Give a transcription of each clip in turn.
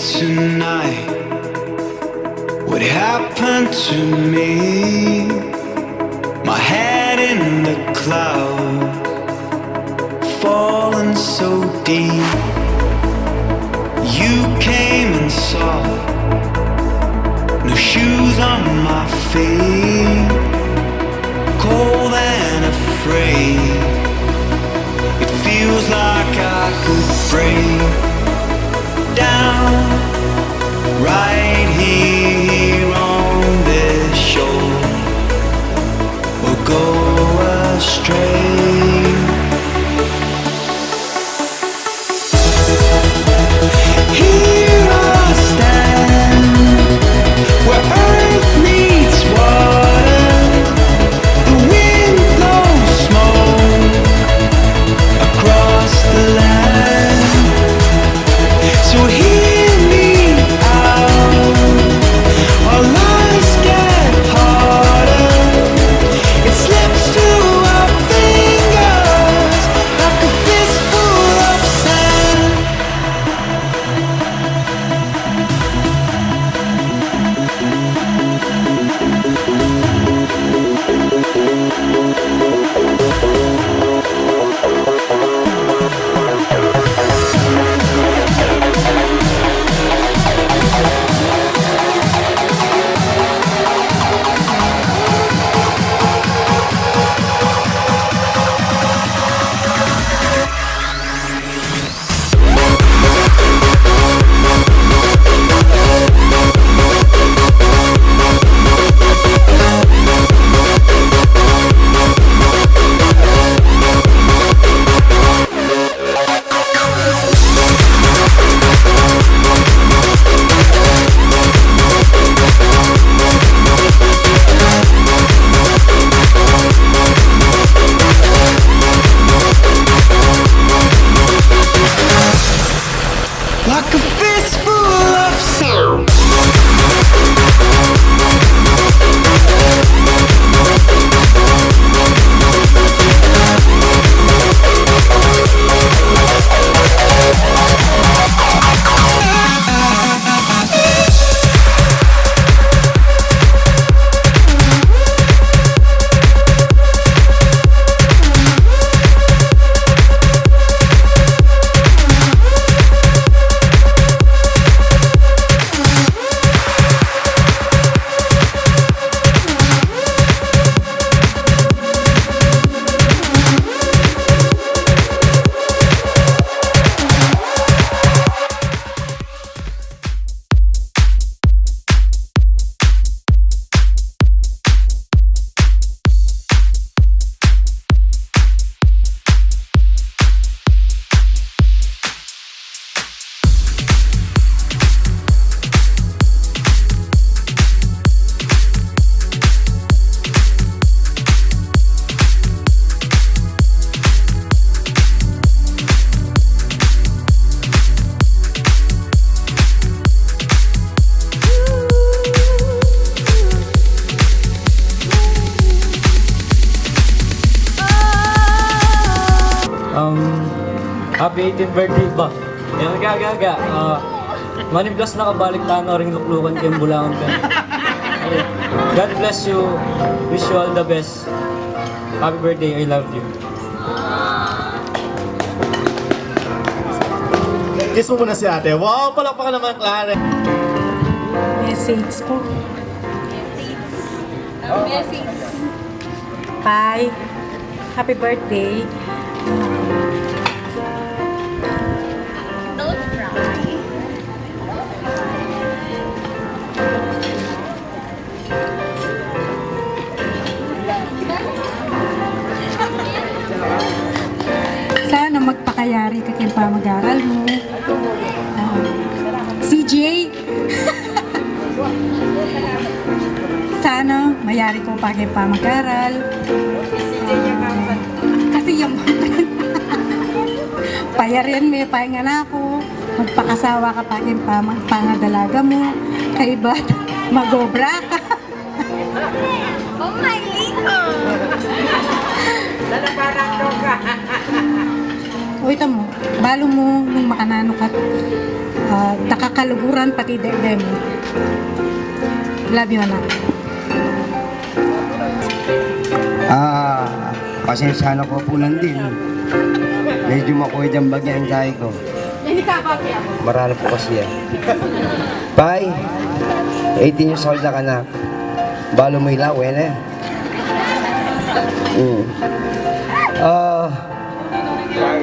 tonight? What happened to me? My head in the clouds, falling so deep. You came and saw, no shoes on my feet, cold and afraid. It feels like I could break down right here on this shore, or go astray. Here I stand, where earth meets water. The wind blows smoke across the land. So hear me out, our lives get harder. It slips through our fingers like a fistful of sand. Like a fistful of sand. Happy 18th birthday ba? Yan, gaga. Maniblas na kabalik tano ring luklukan kayong bulangon ka. God bless you. Wish you all the best. Happy birthday. I love you. Kiss mo muna si ate. Wow, palakpakan naman, Clara. Message ko. Bye. Happy birthday. Don't cry. Sana magpakayari ka kay pamag-aral mo. CJ. Sana mayari ko pa kay pamag-aral. Kasi yung payarin may pahinga na ako. Magpakasawa ka pa kay pangadalaga mo. Kay ba't magobra ka. Oh my God! Uy, tamo, balo mo nung makanano ka. nakakaluguran pati dede mo. Love you, anak. Pasensya na ko punan din. Medyo makuha dyan bagay ang gaya ko. Maralo po kasi yan. Pai, 18 years old na ka na. Balo mo ilaw, eh.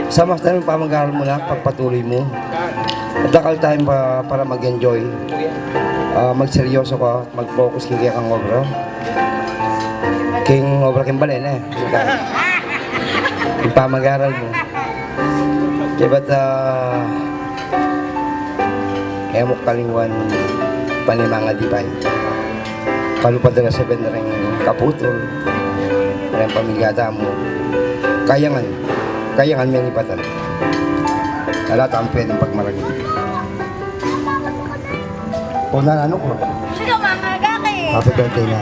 Sa mas na pamag-aaral mo na, pagpatuloy mo. Dakal time para mag-enjoy. Magseryoso ka, mag-focus kaya kang obra. King obra king balen, eh. Yung pamag-aaral mo. Kaya ba't emok kalingwan panimanga di pa. Kalupad na sa benda rin kaputol. Rin pamilyata mo. Kayangan may nipatan. Wala tayong pwedeng pagmaragin. O na ano ko? Sino mga gaki? Happy birthday na.